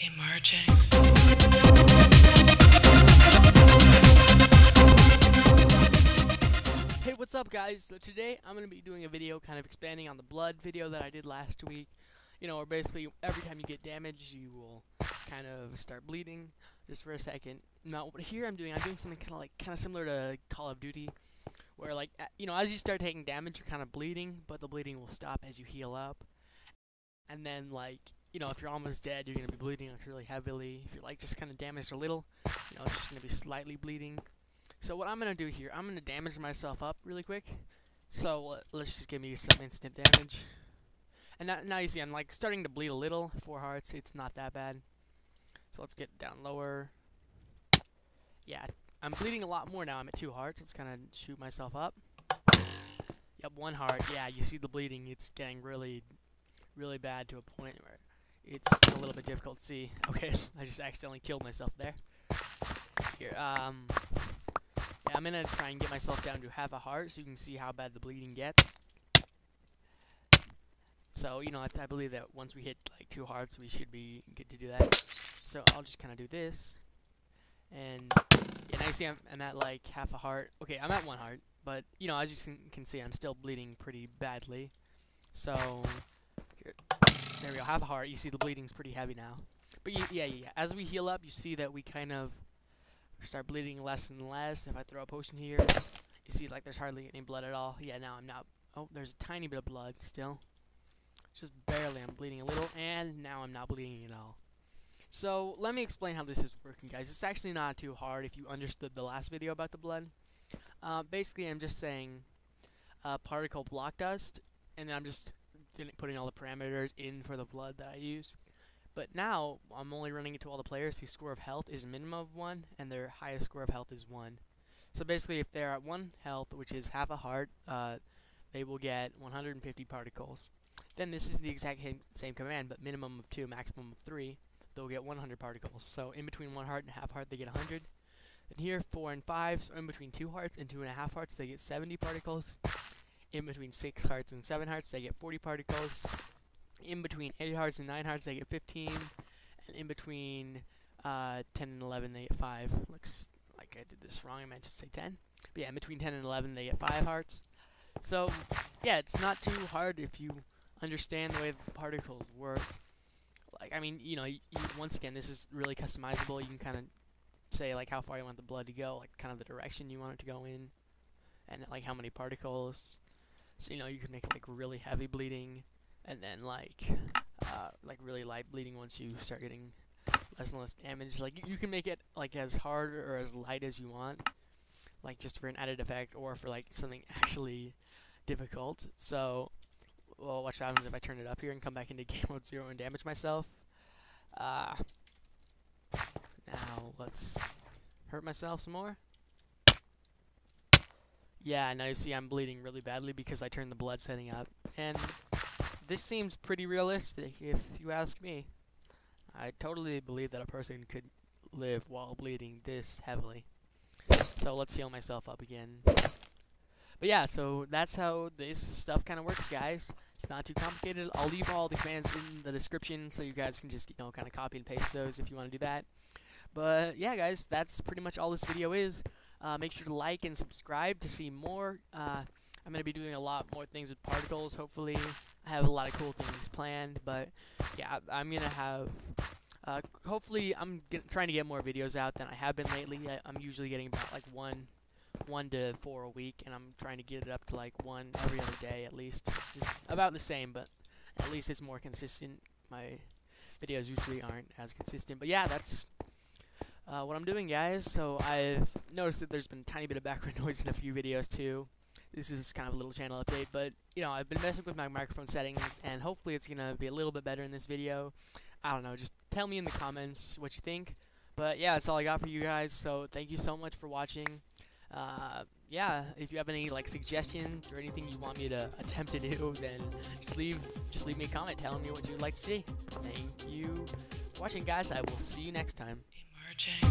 Emerging. Hey, what's up guys? So today I'm going to be doing a video kind of expanding on the blood video that I did last week. You know, where basically every time you get damaged you will kind of start bleeding just for a second. Now here I'm doing something kind of similar to Call of Duty, where like you know, as you start taking damage you're kind of bleeding, but the bleeding will stop as you heal up. And then like, you know, if you're almost dead, you're going to be bleeding like really heavily. If you're like just kind of damaged a little, you know, it's just going to be slightly bleeding. So what I'm going to do here, I'm going to damage myself up really quick. So let's just give me some instant damage. And now you see I'm like starting to bleed a little. 4 hearts, it's not that bad. So let's get down lower. Yeah, I'm bleeding a lot more now. I'm at 2 hearts. Let's kind of shoot myself up. Yep, 1 heart. Yeah, you see the bleeding. It's getting really bad to a point where it's a little bit difficult to see. Okay, I just accidentally killed myself there. Here, yeah, I'm gonna try and get myself down to half a heart so you can see how bad the bleeding gets. So, you know, I believe that once we hit like 2 hearts, we should be good to do that. So I'll just kind of do this, and yeah, now you see I'm at like half a heart. Okay, I'm at 1 heart, but you know, as you can see, I'm still bleeding pretty badly. So here, there we go, half a heart. You see the bleeding's pretty heavy now. But yeah. As we heal up, you see that we kind of start bleeding less and less. If I throw a potion here, you see like there's hardly any blood at all. Yeah, now I'm not. Oh, there's a tiny bit of blood still. Just barely. I'm bleeding a little, and now I'm not bleeding at all. So let me explain how this is working, guys. It's actually not too hard if you understood the last video about the blood. Basically, I'm just saying particle block dust, and then I'm just putting all the parameters in for the blood that I use. But now I'm only running it to all the players whose score of health is a minimum of 1, and their highest score of health is 1. So basically, if they're at 1 health, which is half a heart, they will get 150 particles. Then this is the exact same command, but minimum of 2, maximum of 3. They'll get 100 particles. So in between 1 heart and half heart, they get 100. And here, 4 and 5, so in between 2 hearts and 2.5 hearts, they get 70 particles. In between 6 hearts and 7 hearts, they get 40 particles. In between 8 hearts and 9 hearts, they get 15. And in between 10 and 11, they get 5. Looks like I did this wrong. I meant to say 10. But yeah, in between 10 and 11, they get 5 hearts. So, yeah, it's not too hard if you understand the way the particles work. Like, I mean, you know, once again, this is really customizable. You can kind of say, like, how far you want the blood to go, like, kind of the direction you want it to go in, and, like, how many particles. So, you know, you can make, like, really heavy bleeding, and then, like really light bleeding once you start getting less and less damage. Like, you can make it, like, as hard or as light as you want, like, just for an added effect, or for, like, something actually difficult. So, well, watch what happens if I turn it up here and come back into game mode 0 and damage myself. Now, let's hurt myself some more. Yeah, now you see I'm bleeding really badly because I turned the blood setting up. And this seems pretty realistic, if you ask me. I totally believe that a person could live while bleeding this heavily. So let's heal myself up again. But yeah, so that's how this stuff kind of works, guys. It's not too complicated. I'll leave all the commands in the description so you guys can just, you know, kind of copy and paste those if you want to do that. But yeah, guys, that's pretty much all this video is. Make sure to like and subscribe to see more. I'm going to be doing a lot more things with particles, hopefully. I have a lot of cool things planned, but yeah, I'm going to have... hopefully, I'm trying to get more videos out than I have been lately. I'm usually getting about like 1 to 4 a week, and I'm trying to get it up to like 1 every other day at least. It's just about the same, but at least it's more consistent. My videos usually aren't as consistent, but yeah, that's what I'm doing, guys. So I've noticed that there's been a tiny bit of background noise in a few videos too. This is kind of a little channel update, but you know, I've been messing with my microphone settings, and hopefully it's gonna be a little bit better in this video. I don't know, just tell me in the comments what you think. But yeah, that's all I got for you guys, so thank you so much for watching. Yeah, if you have any like suggestions or anything you want me to attempt to do, then just leave me a comment telling me what you'd like to see. Thank you for watching, guys. I will see you next time. Emerging.